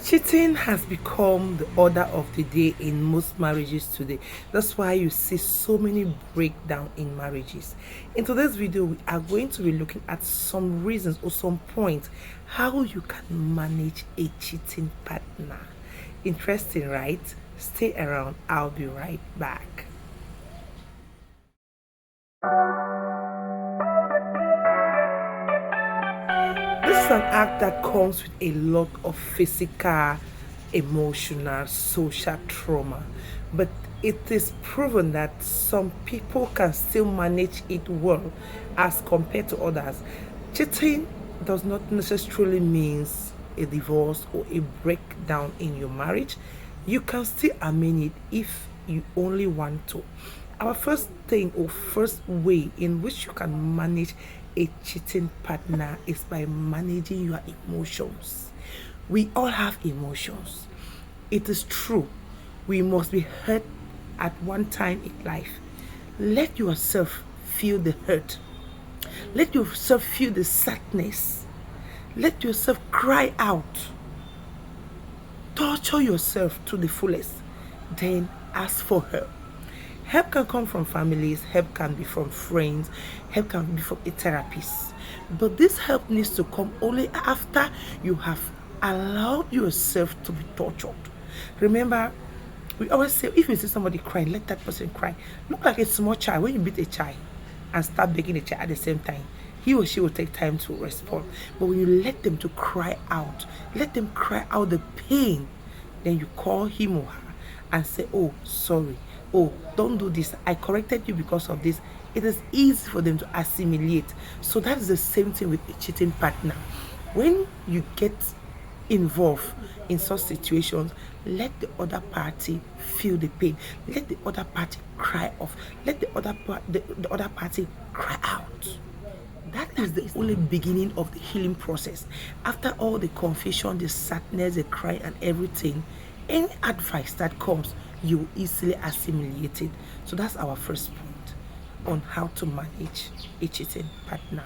Cheating has become the order of the day in most marriages today. That's why you see so many breakdown in marriages. In today's video, we are going to be looking at some reasons or some points how you can manage a cheating partner. Interesting, right? Stay around. I'll be right back. This is an act that comes with a lot of physical, emotional, social trauma, but it is proven that some people can still manage it well as compared to others. Cheating does not necessarily mean a divorce or a breakdown in your marriage. You can still amend it if you only want to. Our first thing or first way in which you can manage a cheating partner is by managing your emotions. We all have emotions. It is true. We must be hurt at one time in life. Let yourself feel the hurt. Let yourself feel the sadness. Let yourself cry out. Torture yourself to the fullest. Then ask for help. Help can come from families, help can be from friends, help can be from a therapist. But this help needs to come only after you have allowed yourself to be tortured. Remember, we always say if you see somebody crying, let that person cry. Look like a small child. When you beat a child and start begging a child at the same time, he or she will take time to respond. But when you let them to cry out, let them cry out the pain, then you call him or her and say, oh, sorry. Oh, don't do this. I corrected you because of this. It is easy for them to assimilate. So that is the same thing with a cheating partner. When you get involved in such situations, let the other party feel the pain. Let the other party cry off. Let the other party cry out. That is the only beginning of the healing process. After all the confusion, the sadness, the cry, and everything, any advice that comes, you will easily assimilate it. So that's our first point on how to manage a cheating partner.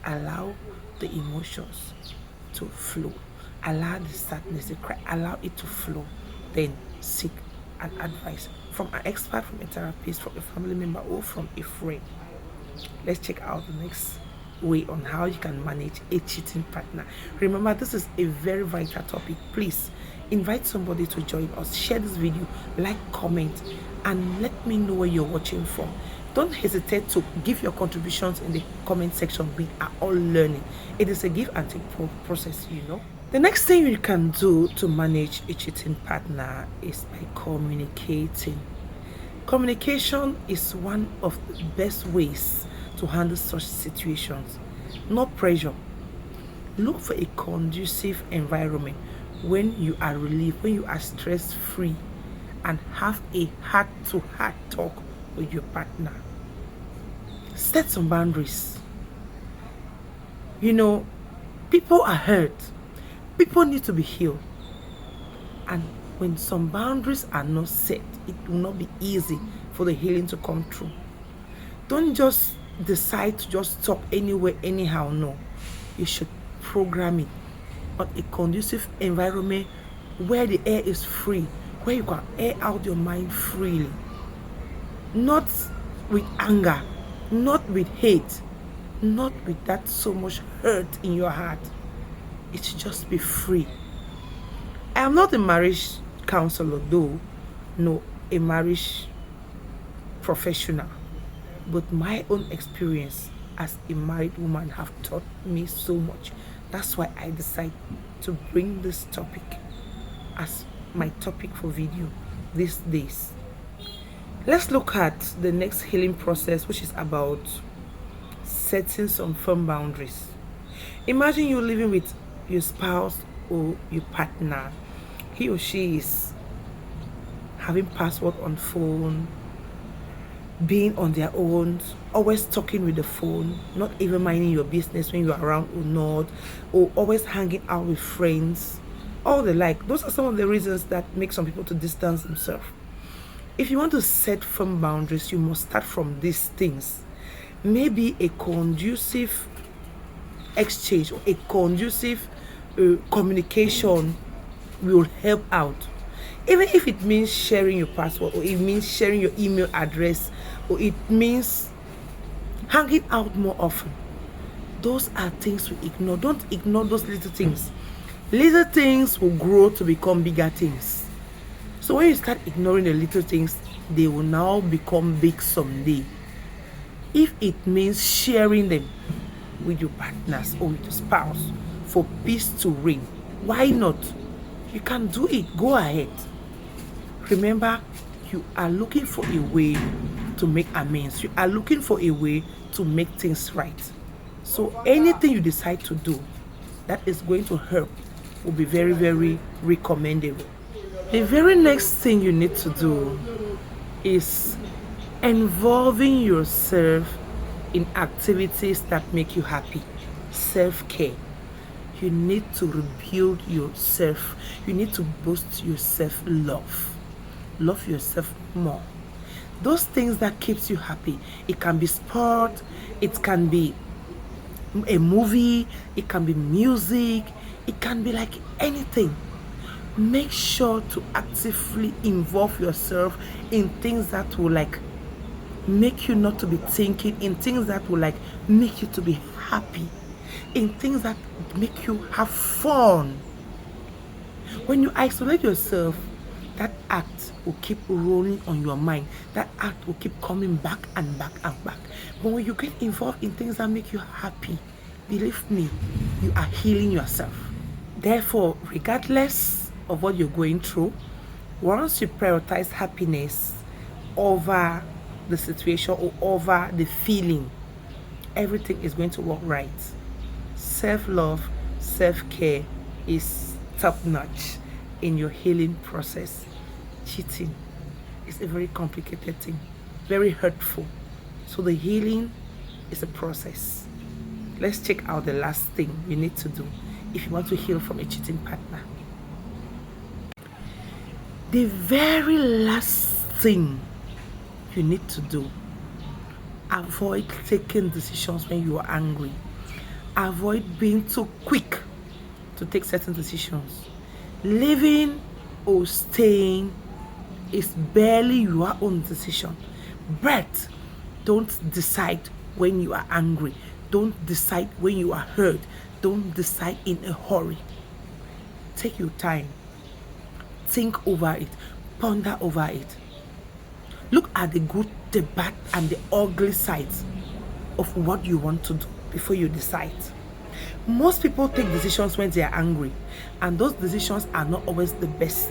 Allow the emotions to flow. Allow the sadness, the cry, allow it to flow. Then seek an advice from an expert, from a therapist, from a family member, or from a friend. Let's check out the next way on how you can manage a cheating partner. Remember, this is a very vital topic. Please invite somebody to join us. Share this video, like, comment, and let me know where you're watching from. Don't hesitate to give your contributions in the comment section. We are all learning. It is a give and take process, you know. The next thing you can do to manage a cheating partner is by communicating. Communication is one of the best ways to handle such situations. No pressure. Look for a conducive environment when you are relieved, when you are stress-free, and have a heart-to-heart talk with your partner. Set some boundaries. You know, people are hurt. People need to be healed. And when some boundaries are not set, it will not be easy for the healing to come through. Don't just decide to just talk anywhere, anyhow. No. You should program it on a conducive environment where the air is free, where you can air out your mind freely. Not with anger, not with hate, not with that so much hurt in your heart. It should just be free. I am not a marriage counselor, though, no, a marriage professional, but my own experience as a married woman have taught me so much. That's why I decided to bring this topic as my topic for video these days. Let's look at the next healing process, which is about setting some firm boundaries. Imagine you living with your spouse or your partner. He or she is having password on phone, being on their own, always talking with the phone, not even minding your business when you're around or not, or always hanging out with friends, all the like. Those are some of the reasons that make some people to distance themselves. If you want to set firm boundaries, you must start from these things. Maybe a conducive exchange or a conducive communication will help out. Even if it means sharing your password, or it means sharing your email address, or it means hanging out more often. Those are things we ignore. Don't ignore those little things. Little things will grow to become bigger things. So when you start ignoring the little things, they will now become big someday. If it means sharing them with your partners or with your spouse for peace to reign, why not? You can do it. Go ahead. Remember, you are looking for a way to make amends. You are looking for a way to make things right. So anything you decide to do that is going to help will be very, very recommendable. The very next thing you need to do is involving yourself in activities that make you happy. Self-care. You need to rebuild yourself. You need to boost your self-love. Love yourself more. Those things that keeps you happy. It can be sport, it can be a movie, it can be music, it can be like anything. Make sure to actively involve yourself in things that will like make you not to be thinking, in things that will like make you to be happy, in things that make you have fun. When you isolate yourself, that act will keep rolling on your mind. That act will keep coming back and back and back. But when you get involved in things that make you happy, believe me, you are healing yourself. Therefore, regardless of what you're going through, once you prioritize happiness over the situation or over the feeling, everything is going to work right. Self-love, self-care is top-notch in your healing process. Cheating is a very complicated thing, very hurtful. So the healing is a process. Let's check out the last thing you need to do if you want to heal from a cheating partner. The very last thing you need to do, avoid taking decisions when you are angry. Avoid being too quick to take certain decisions. Living or staying is barely your own decision. But don't decide when you are angry. Don't decide when you are hurt. Don't decide in a hurry. Take your time. Think over it. Ponder over it. Look at the good, the bad, and the ugly sides of what you want to do before you decide. Most people take decisions when they are angry, and those decisions are not always the best.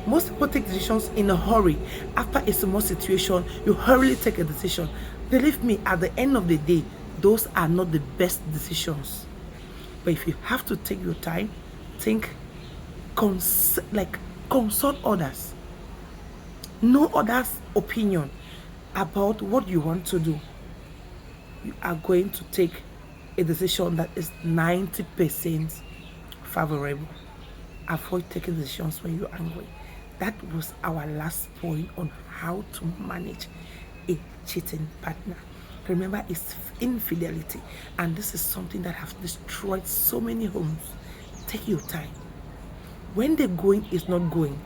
Most people take decisions in a hurry. After a small situation, you hurriedly take a decision. Believe me, at the end of the day, those are not the best decisions. But if you have to take your time, think, consult others. Know others' opinion about what you want to do. You are going to take a decision that is 90% favorable. Avoid taking decisions when you're angry. That was our last point on how to manage a cheating partner. Remember, it's infidelity, and this is something that has destroyed so many homes. Take your time. When the going is not going,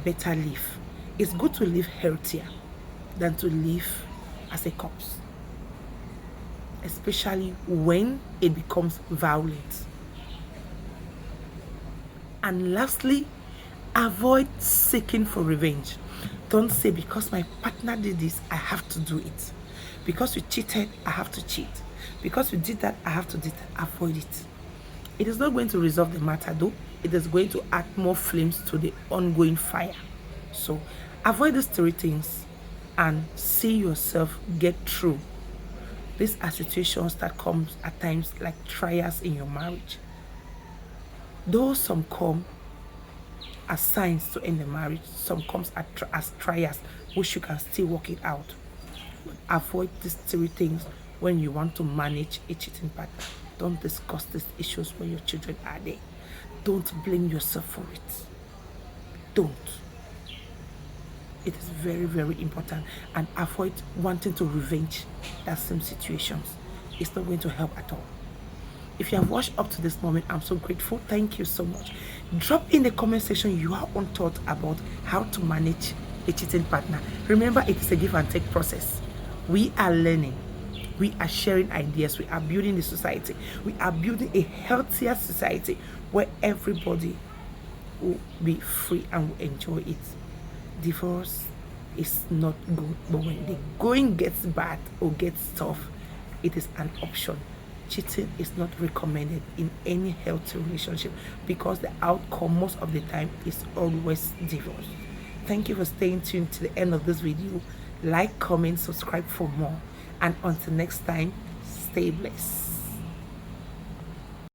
better leave. It's good to live healthier than to live as a corpse, especially when it becomes violent. And lastly, avoid seeking for revenge. Don't say, because my partner did this, I have to do it. Because you cheated, I have to cheat. Because you did that, I have to do that. Avoid it. It is not going to resolve the matter, though. It is going to add more flames to the ongoing fire. So avoid these three things and see yourself get through. These are situations that come at times like trials in your marriage. Though some come as signs to end the marriage, some comes as trials which you can still work it out. Avoid these three things when you want to manage a cheating partner. Don't discuss these issues when your children are there. Don't blame yourself for it. Don't. It is very, very important. And avoid wanting to revenge that same situations. It's not going to help at all. If you have watched up to this moment, I'm so grateful. Thank you so much. Drop in the comment section your own thoughts about how to manage a cheating partner. Remember, it is a give and take process. We are learning. We are sharing ideas. We are building the society. We are building a healthier society where everybody will be free and will enjoy it. Divorce is not good, but when the going gets bad or gets tough, it is an option. Cheating is not recommended in any healthy relationship because the outcome most of the time is always divorce. Thank you for staying tuned to the end of this video. Like, comment, subscribe for more, and until next time, stay blessed.